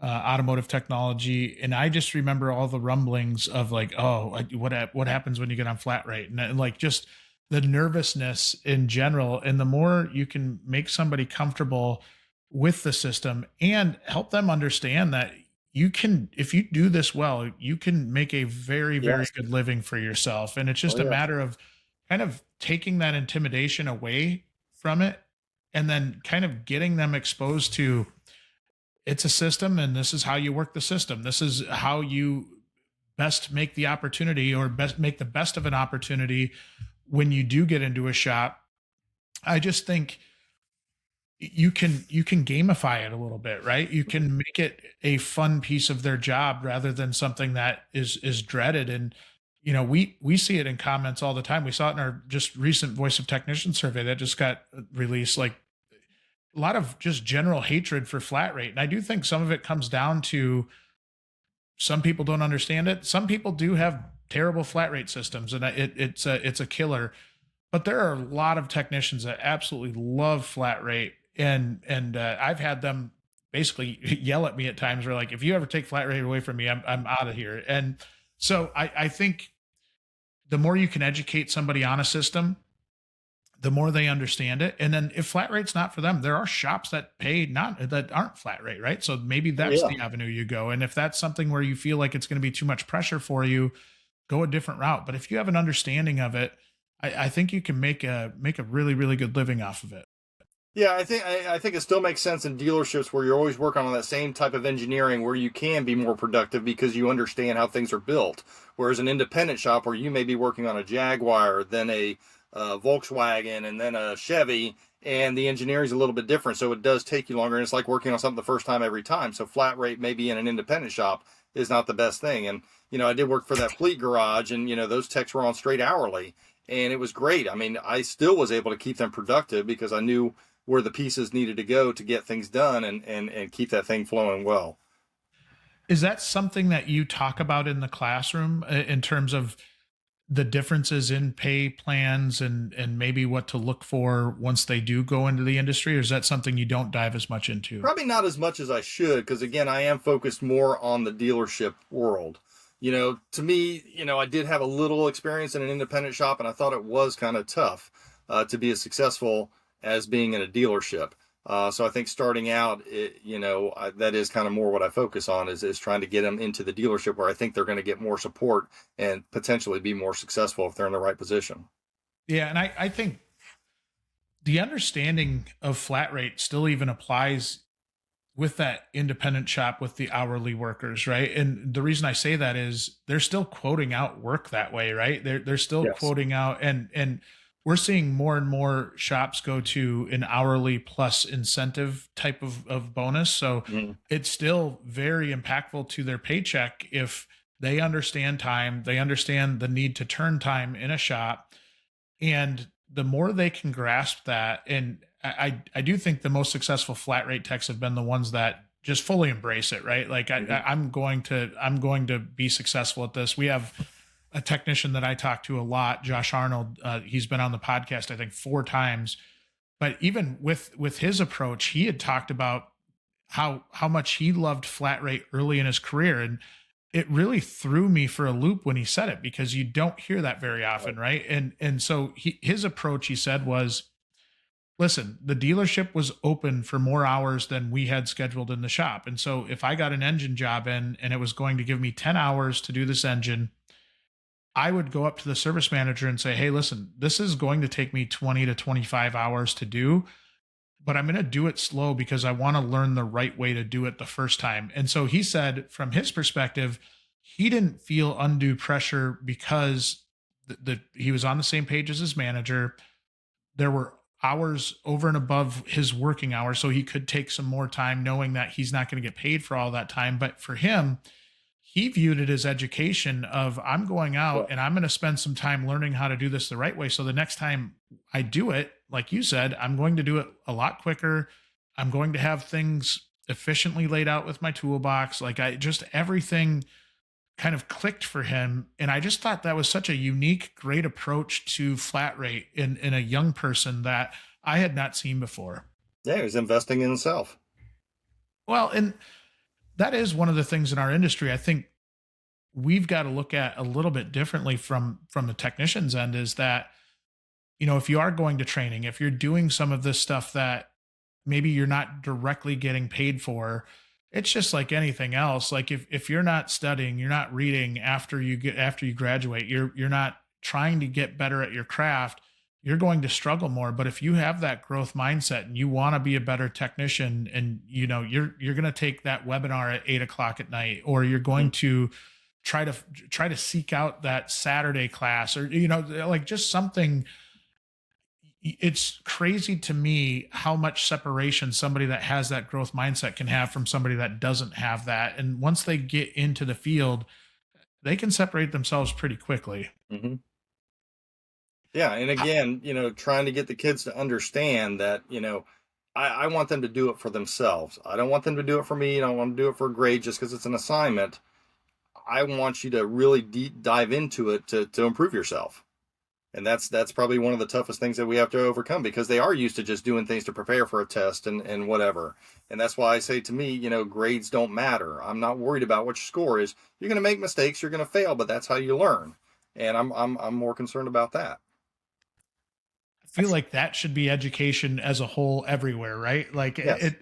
automotive technology, and I just remember all the rumblings of like, oh, what happens when you get on flat rate, and like just the nervousness in general. And the more you can make somebody comfortable with the system and help them understand that you can, if you do this well, you can make a very very Yes. good living for yourself. And it's Oh just a yeah. matter of kind of taking that intimidation away from it, and then kind of getting them exposed to, it's a system, and this is how you work the system. This is how you best make the opportunity, or best make the best of an opportunity when you do get into a shop. I just think you can gamify it a little bit, right? You can make it a fun piece of their job rather than something that is dreaded. And we see it in comments all the time. We saw it in our just recent voice of technician survey that just got released. Like, a lot of just general hatred for flat rate. And I do think some of it comes down to, some people don't understand it. Some people do have terrible flat rate systems, and it's a killer. But there are a lot of technicians that absolutely love flat rate, and I've had them basically yell at me at times. Where like, if you ever take flat rate away from me, I'm out of here. And so I think the more you can educate somebody on a system, the more they understand it. And then if flat rate's not for them, there are shops that pay not that aren't flat rate, right? So maybe Oh that's yeah. the avenue you go. And if that's something where you feel like it's going to be too much pressure for you, go a different route. But if you have an understanding of it, I think you can make a really, really good living off of it. Yeah, I think it still makes sense in dealerships where you're always working on that same type of engineering where you can be more productive because you understand how things are built. Whereas an independent shop where you may be working on a Jaguar, then a Volkswagen, and then a Chevy, and the engineering is a little bit different, so it does take you longer. And it's like working on something the first time every time. So flat rate maybe in an independent shop is not the best thing. And I did work for that fleet garage, and those techs were on straight hourly, and it was great. I mean, I still was able to keep them productive because I knew where the pieces needed to go to get things done and keep that thing flowing well. Is that something that you talk about in the classroom in terms of the differences in pay plans and maybe what to look for once they do go into the industry, or is that something you don't dive as much into? Probably not as much as I should, because again, I am focused more on the dealership world. To me, I did have a little experience in an independent shop, and I thought it was kind of tough to be as successful as being in a dealership. So I think starting out, that is kind of more what I focus on is trying to get them into the dealership where I think they're going to get more support and potentially be more successful if they're in the right position. Yeah, and I think the understanding of flat rate still even applies with that independent shop with the hourly workers, right? And the reason I say that is they're still quoting out work that way, right? They're still Yes. quoting out, and we're seeing more and more shops go to an hourly plus incentive type of bonus. So Mhm. it's still very impactful to their paycheck if they understand time, they understand the need to turn time in a shop, and the more they can grasp that, and I do think the most successful flat rate techs have been the ones that just fully embrace it, right? Like Mhm. I'm going to be successful at this. We have a technician that I talk to a lot, Josh Arnold. He's been on the podcast I think 4 times, but even with his approach, he had talked about how much he loved flat rate early in his career, and it really threw me for a loop when he said it because you don't hear that very often, right? And so his approach, he said, was, listen, the dealership was open for more hours than we had scheduled in the shop. And so if I got an engine job in and it was going to give me 10 hours to do this engine, I would go up to the service manager and say, hey, listen, this is going to take me 20 to 25 hours to do, but I'm going to do it slow because I want to learn the right way to do it the first time. And so he said, from his perspective, he didn't feel undue pressure because he was on the same page as his manager. There were hours over and above his working hours, so he could take some more time knowing that he's not going to get paid for all that time. But for him, he viewed it as education of, I'm going out Yeah. and I'm going to spend some time learning how to do this the right way, so the next time I do it, like you said, I'm going to do it a lot quicker. I'm going to have things efficiently laid out with my toolbox. Like I just everything kind of clicked for him. And I just thought that was such a unique, great approach to flat rate in a young person that I had not seen before. Yeah, he was investing in himself. Well, and that is one of the things in our industry I think we've got to look at a little bit differently from the technician's end, is that, if you are going to training, if you're doing some of this stuff that maybe you're not directly getting paid for, it's just like anything else. Like if you're not studying, you're not reading after you graduate, you're not trying to get better at your craft, you're going to struggle more. But if you have that growth mindset and you want to be a better technician, and you're going to take that webinar at 8 o'clock at night, or you're going to try to seek out that Saturday class, or like just something. It's crazy to me how much separation somebody that has that growth mindset can have from somebody that doesn't have that. And once they get into the field, they can separate themselves pretty quickly. Hmm. Yeah, and again, trying to get the kids to understand that, I want them to do it for themselves. I don't want them to do it for me. I don't want them to do it for a grade just because it's an assignment. I want you to really deep dive into it to improve yourself. And that's probably one of the toughest things that we have to overcome, because they are used to just doing things to prepare for a test and whatever. And that's why I say, to me, grades don't matter. I'm not worried about what your score is. You're going to make mistakes, you're going to fail, but that's how you learn. And I'm more concerned about that. feel like that should be education as a whole everywhere, right? Like Yes.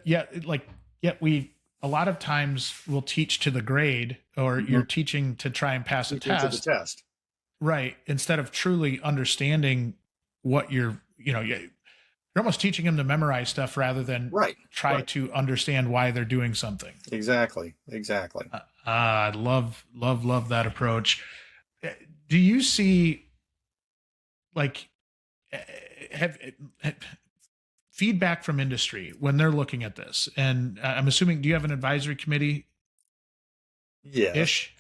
yet we a lot of times will teach to the grade, or Hmm. you're teaching to try and pass a Teaching to the test, test. right? Instead of truly understanding what you're almost teaching them to memorize stuff rather than Right. try Right. to understand why they're doing something. Exactly. Exactly. I love that approach. Uh, Do you see like eh, have feedback from industry when they're looking at this? And I'm assuming, do you have an advisory committee Yes. ish?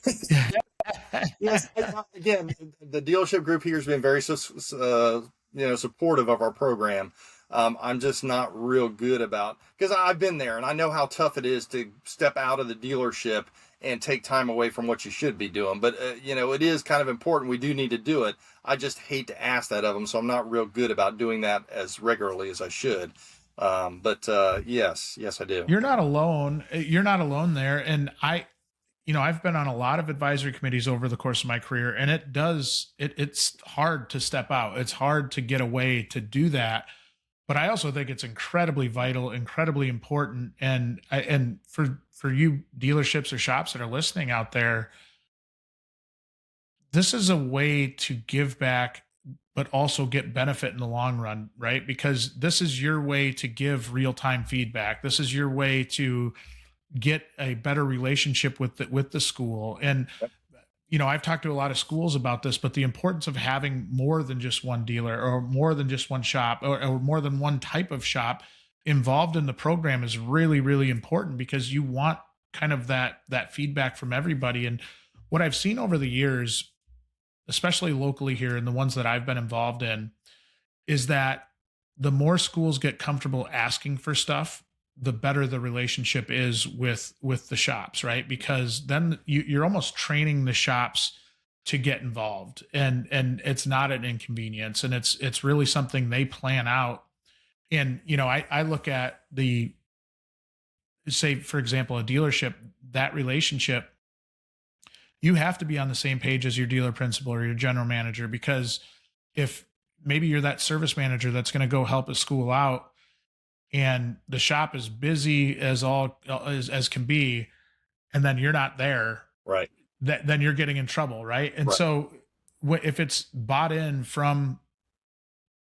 Yes. Again, the dealership group here has been very, supportive of our program. I'm just not real good about, because I've been there and I know how tough it is to step out of the dealership and take time away from what you should be doing. But it is kind of important. We do need to do it. I just hate to ask that of them, so I'm not real good about doing that as regularly as I should. But yes, I do. You're not alone. You're not alone there. And I've been on a lot of advisory committees over the course of my career, and it's hard to step out. It's hard to get away to do that. But I also think it's incredibly vital, incredibly important. And for you dealerships or shops that are listening out there, this is a way to give back, but also get benefit in the long run, right? Because this is your way to give real-time feedback. This is your way to get a better relationship with the school. And I've talked to a lot of schools about this, but the importance of having more than just one dealer, or more than just one shop, or more than one type of shop involved in the program is really, really important, because you want kind of that feedback from everybody. And what I've seen over the years, especially locally here and the ones that I've been involved in, is that the more schools get comfortable asking for stuff, the better the relationship is with the shops, right? Because then you're almost training the shops to get involved, and it's not an inconvenience, and it's really something they plan out. And I look at say, for example, a dealership, that relationship, you have to be on the same page as your dealer principal or your general manager, because if maybe you're that service manager that's going to go help a school out, and the shop is busy as can be, and then you're not there, Right. then you're getting in trouble, right? And Right. so if it's bought in from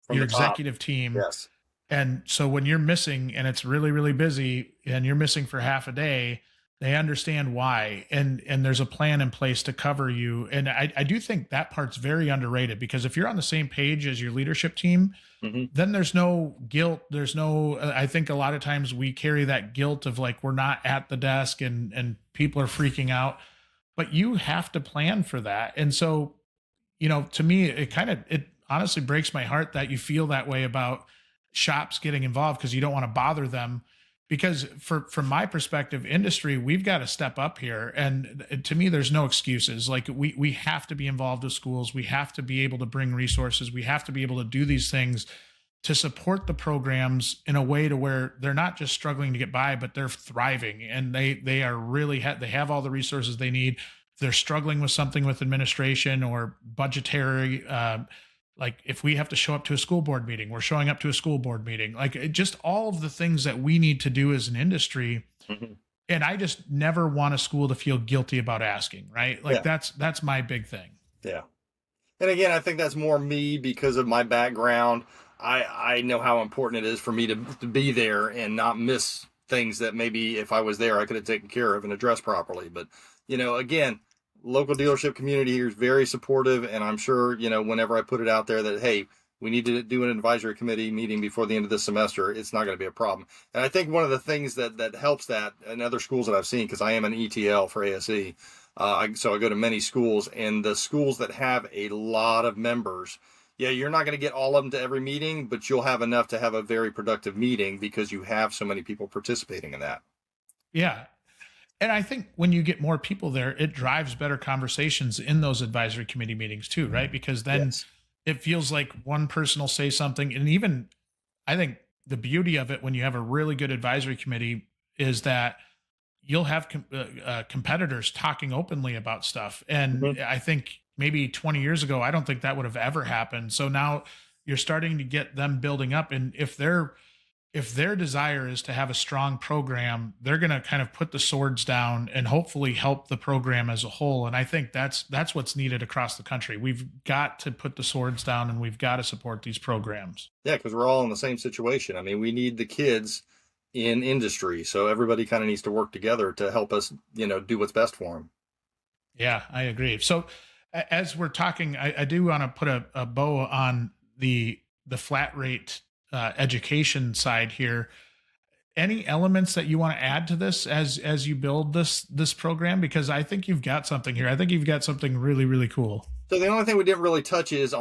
From your the top. executive team, Yes. and so when you're missing and it's really, really busy and you're missing for half a day, they understand why. And there's a plan in place to cover you. And I do think that part's very underrated, because if you're on the same page as your leadership team, Hmm. then there's no guilt. There's no, I think a lot of times we carry that guilt of like, we're not at the desk and people are freaking out, but you have to plan for that. And so, to me, it honestly breaks my heart that you feel that way about shops getting involved, because you don't want to bother them. Because from my perspective, industry, we've got to step up here. And to me, there's no excuses. Like we have to be involved with schools. We have to be able to bring resources. We have to be able to do these things to support the programs in a way to where they're not just struggling to get by, but they're thriving, and they are really they have all the resources they need. If they're struggling with something with administration or budgetary, like if we have to show up to a school board meeting, we're showing up to a school board meeting, like just all of the things that we need to do as an industry. Hmm. And I just never want a school to feel guilty about asking, right? Like Yeah. that's my big thing. Yeah. And again, I think that's more me because of my background. I know how important it is for me to be there and not miss things that maybe if I was there, I could have taken care of and addressed properly. But, again, local dealership community here is very supportive. And I'm sure, whenever I put it out there that, hey, we need to do an advisory committee meeting before the end of this semester, it's not going to be a problem. And I think one of the things that helps that in other schools that I've seen, because I am an ETL for ASE, so I go to many schools, and the schools that have a lot of members, yeah, you're not going to get all of them to every meeting, but you'll have enough to have a very productive meeting because you have so many people participating in that. Yeah. And I think when you get more people there, it drives better conversations in those advisory committee meetings too, right? Because then Yes. it feels like one person will say something. And even I think the beauty of it when you have a really good advisory committee is that you'll have competitors talking openly about stuff. And Mhm. I think maybe 20 years ago, I don't think that would have ever happened. So now you're starting to get them building up. And if their desire is to have a strong program, they're going to kind of put the swords down and hopefully help the program as a whole. And I think that's what's needed across the country. We've got to put the swords down and we've got to support these programs. Yeah, because we're all in the same situation. I mean, we need the kids in industry, so everybody kind of needs to work together to help us, do what's best for them. Yeah, I agree. So as we're talking, I do want to put a bow on the flat rate education side here. Any elements that you want to add to this as you build this program? Because I think you've got something here. I think you've got something really, really cool. So the only thing we didn't really touch is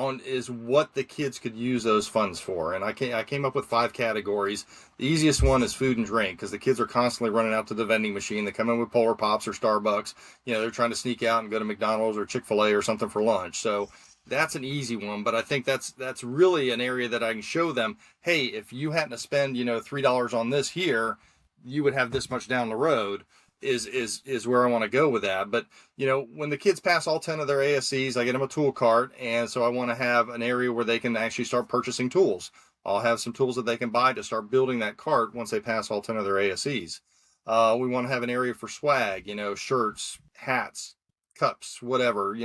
what the kids could use those funds for. And I came up with 5 categories. The easiest one is food and drink, because the kids are constantly running out to the vending machine. They come in with Polar Pops or Starbucks. They're trying to sneak out and go to McDonald's or Chick-fil-A or something for lunch. So that's an easy one, but I think that's really an area that I can show them, hey, if you hadn't to spend, $3 on this here, you would have this much down the road is where I want to go with that. But, when the kids pass all 10 of their ASEs, I get them a tool cart. And so I want to have an area where they can actually start purchasing tools. I'll have some tools that they can buy to start building that cart once they pass all 10 of their ASEs. We want to have an area for swag, shirts, hats, cups, whatever,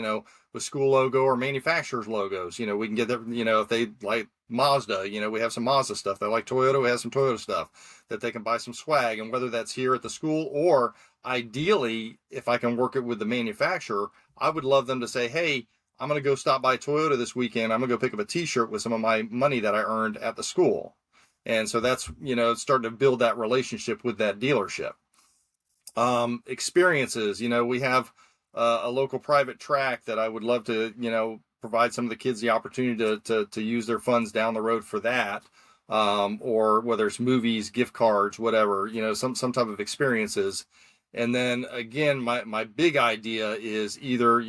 with school logo or manufacturer's logos. We can get them, if they like Mazda, we have some Mazda stuff. They like Toyota, we have some Toyota stuff that they can buy some swag. And whether that's here at the school, or ideally, if I can work it with the manufacturer, I would love them to say, hey, I'm going to go stop by Toyota this weekend. I'm going to go pick up a t-shirt with some of my money that I earned at the school. And so that's, starting to build that relationship with that dealership. Experiences, we have a local private track that I would love to, provide some of the kids the opportunity to use their funds down the road for that. Or whether it's movies, gift cards, whatever, some type of experiences. And then again, my big idea is either,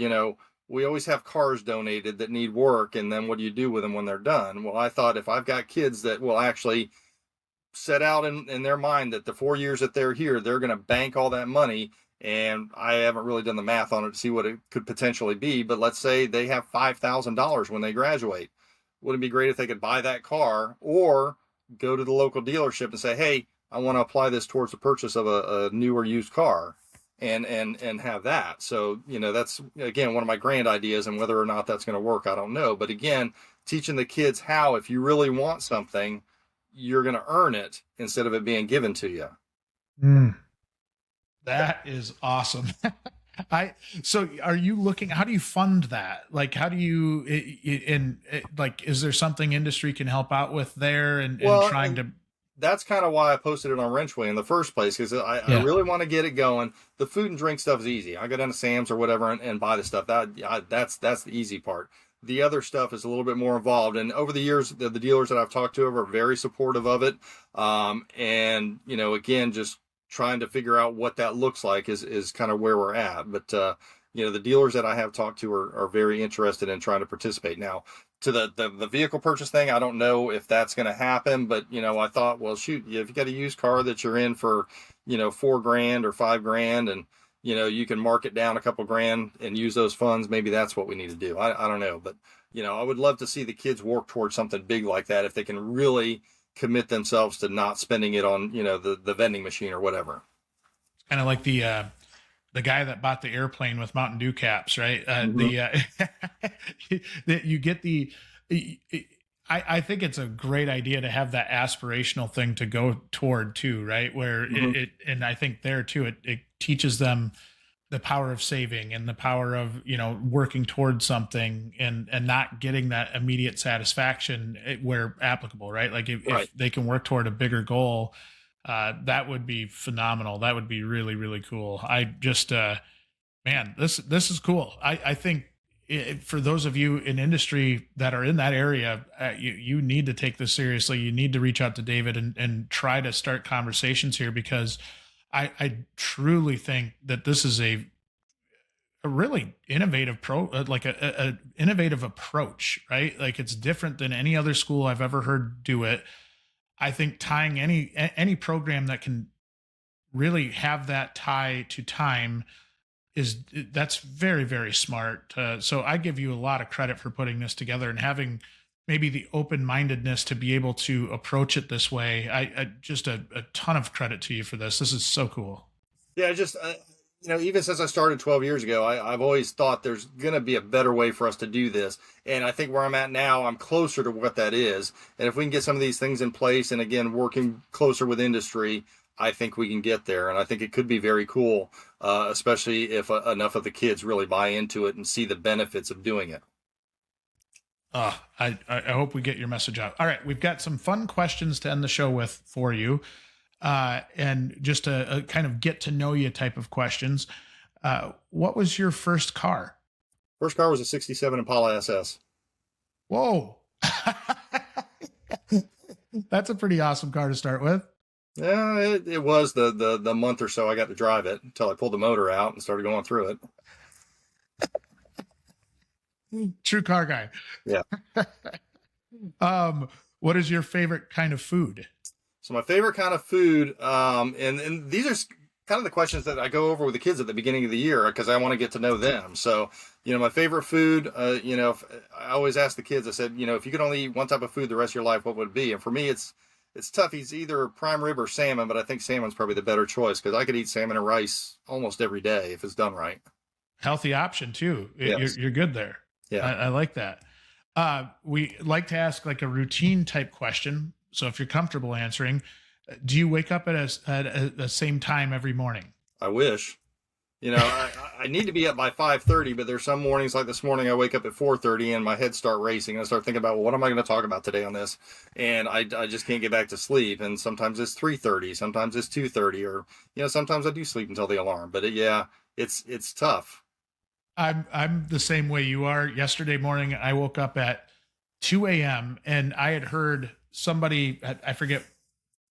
we always have cars donated that need work. And then what do you do with them when they're done? Well, I thought if I've got kids that will actually set out in their mind that the 4 years that they're here, they're going to bank all that money. And I haven't really done the math on it to see what it could potentially be. But let's say they have $5,000 when they graduate. Wouldn't it be great if they could buy that car or go to the local dealership and say, hey, I want to apply this towards the purchase of a new or used car and have that. So, that's, again, one of my grand ideas, and whether or not that's going to work, I don't know. But again, teaching the kids how, if you really want something, you're going to earn it instead of it being given to you. That is awesome. So are you looking, how do you fund that? Like, how do you, is there something industry can help out with there and trying to? That's kind of why I posted it on WrenchWay in the first place, because I really want to get it going. The food and drink stuff is easy. I go down to Sam's or whatever and buy the stuff. That's the easy part. The other stuff is a little bit more involved. And over the years, the dealers that I've talked to are very supportive of it. And, again, just trying to figure out what that looks like is kind of where we're at. But, the dealers that I have talked to are very interested in trying to participate. Now, to the vehicle purchase thing, I don't know if that's going to happen, but, I thought, well, shoot, if you got a used car that you're in for, $4,000 or $5,000 and, you can mark it down a couple grand and use those funds, maybe that's what we need to do. I don't know, but, I would love to see the kids work towards something big like that if they can really commit themselves to not spending it on, the vending machine or whatever. It's kind of like the guy that bought the airplane with Mountain Dew caps, right? You get I think it's a great idea to have that aspirational thing to go toward too, right? Where and I think there too, it teaches them the power of saving and the power of, working towards something and not getting that immediate satisfaction where applicable, right? Like if they can work toward a bigger goal, that would be phenomenal. That would be really, really cool. I just, man, this is cool. I think for those of you in industry that are in that area, you need to take this seriously. You need to reach out to David and try to start conversations here, because I truly think that this is a really innovative innovative approach, right? Like, it's different than any other school I've ever heard do it. I think tying any program that can really have that tie to time that's very, very smart. So I give you a lot of credit for putting this together and having maybe the open-mindedness to be able to approach it this way. I just a ton of credit to you for this. This is so cool. Yeah, just even since I started 12 years ago, I've always thought there's going to be a better way for us to do this. And I think where I'm at now, I'm closer to what that is. And if we can get some of these things in place, and again, working closer with industry, I think we can get there. And I think it could be very cool, especially if enough of the kids really buy into it and see the benefits of doing it. I hope we get your message out. All right, we've got some fun questions to end the show with for you, and just a kind of get to know you type of questions. What was your first car? First car was a '67 Impala SS. Whoa, that's a pretty awesome car to start with. Yeah, it was the month or so I got to drive it until I pulled the motor out and started going through it. True car guy. Yeah. What is your favorite kind of food? So my favorite kind of food, and these are kind of the questions that I go over with the kids at the beginning of the year because I want to get to know them. So, my favorite food, I always ask the kids, I said, if you could only eat one type of food the rest of your life, what would it be? And for me, it's tough. It's either prime rib or salmon, but I think salmon's probably the better choice because I could eat salmon and rice almost every day if it's done right. Healthy option too. Yes. You're good there. Yeah. I like that. We like to ask like a routine type question. So if you're comfortable answering, do you wake up at the same time every morning? I wish. I need to be up by 5:30, but there's some mornings like this morning I wake up at 4:30 and my head start racing and I start thinking about, well, what am I going to talk about today on this? And I just can't get back to sleep. And sometimes it's 3:30, sometimes it's 2:30, or sometimes I do sleep until the alarm. But it's tough. I'm the same way you are. Yesterday morning, I woke up at 2 a.m. and I had heard somebody, I forget,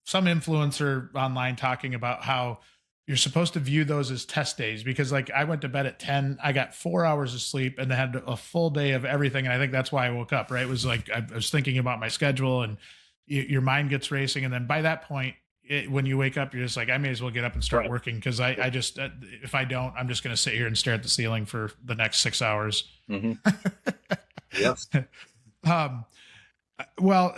some influencer online talking about how you're supposed to view those as test days because like I went to bed at 10, I got 4 hours of sleep and had a full day of everything. And I think that's why I woke up, right? It was like, I was thinking about my schedule and your mind gets racing. And then by that point, when you wake up, you're just like, I may as well get up and start working because I just, if I don't, I'm just going to sit here and stare at the ceiling for the next 6 hours. Mm-hmm. Yes. Well,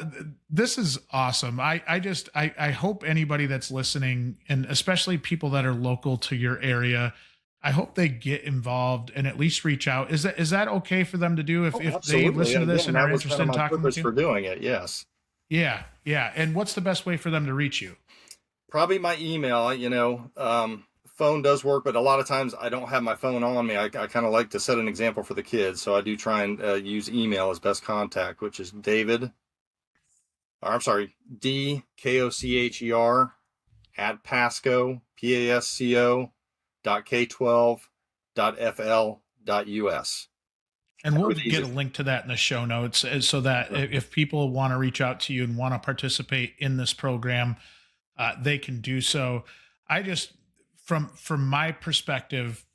this is awesome. I hope anybody that's listening, and especially people that are local to your area, I hope they get involved and at least reach out. Is that okay for them to do if they listen to this and are interested in talking with you? For doing it, yes. Yeah. And what's the best way for them to reach you? Probably my email. Phone does work, but a lot of times I don't have my phone on me. I kind of like to set an example for the kids, so I do try and use email as best contact, which is dkocher at pasco .k12.fl.us. And we'll get a link to that in the show notes so that if people want to reach out to you and want to participate in this program, they can do so. I just, from my perspective,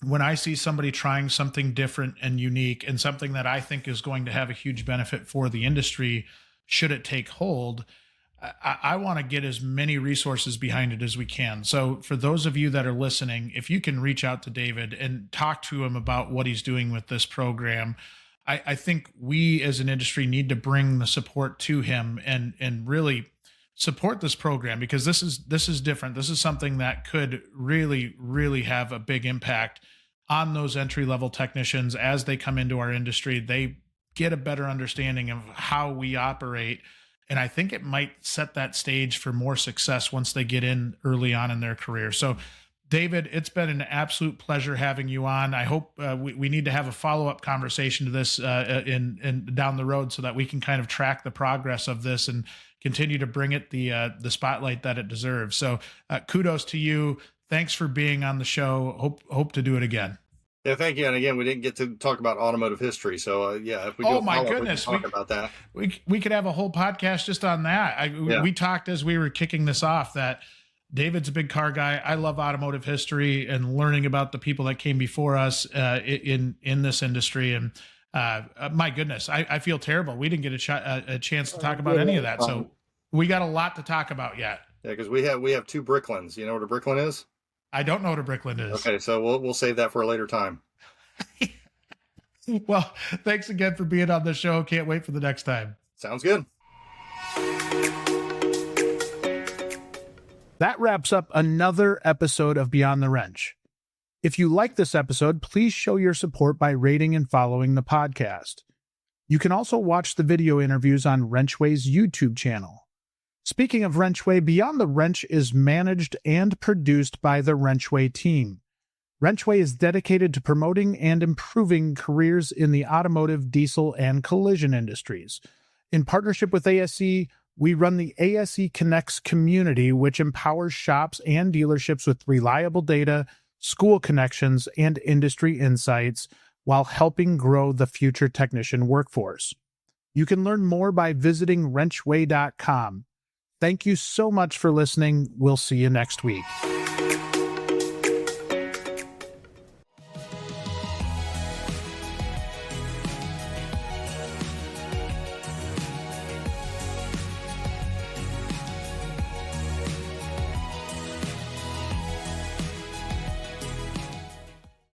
when I see somebody trying something different and unique and something that I think is going to have a huge benefit for the industry, should it take hold, I want to get as many resources behind it as we can. So for those of you that are listening, if you can reach out to David and talk to him about what he's doing with this program, I think we as an industry need to bring the support to him and really support this program because this is different. This is something that could really, really have a big impact on those entry-level technicians as they come into our industry. They get a better understanding of how we operate. And I think it might set that stage for more success once they get in early on in their career. So David, it's been an absolute pleasure having you on. I hope we need to have a follow-up conversation to this in down the road so that we can kind of track the progress of this and continue to bring it the spotlight that it deserves. So kudos to you. Thanks for being on the show. Hope to do it again. Yeah, thank you. And again, we didn't get to talk about automotive history. So if we do talk about that. We could have a whole podcast just on that. We talked as we were kicking this off that David's a big car guy. I love automotive history and learning about the people that came before us in this industry. And my goodness, I feel terrible. We didn't get a chance to talk about any of that. So we got a lot to talk about yet. Yeah, because we have two Bricklands. You know what a Brickland is? I don't know what a Brickland is. Okay, so we'll save that for a later time. Well, thanks again for being on the show. Can't wait for the next time. Sounds good. That wraps up another episode of Beyond the Wrench. If you like this episode, please show your support by rating and following the podcast. You can also watch the video interviews on WrenchWay's YouTube channel. Speaking of WrenchWay, Beyond the Wrench is managed and produced by the WrenchWay team. WrenchWay is dedicated to promoting and improving careers in the automotive, diesel, and collision industries. In partnership with ASE, we run the ASE Connects community, which empowers shops and dealerships with reliable data, school connections, and industry insights while helping grow the future technician workforce. You can learn more by visiting wrenchway.com. Thank you so much for listening. We'll see you next week.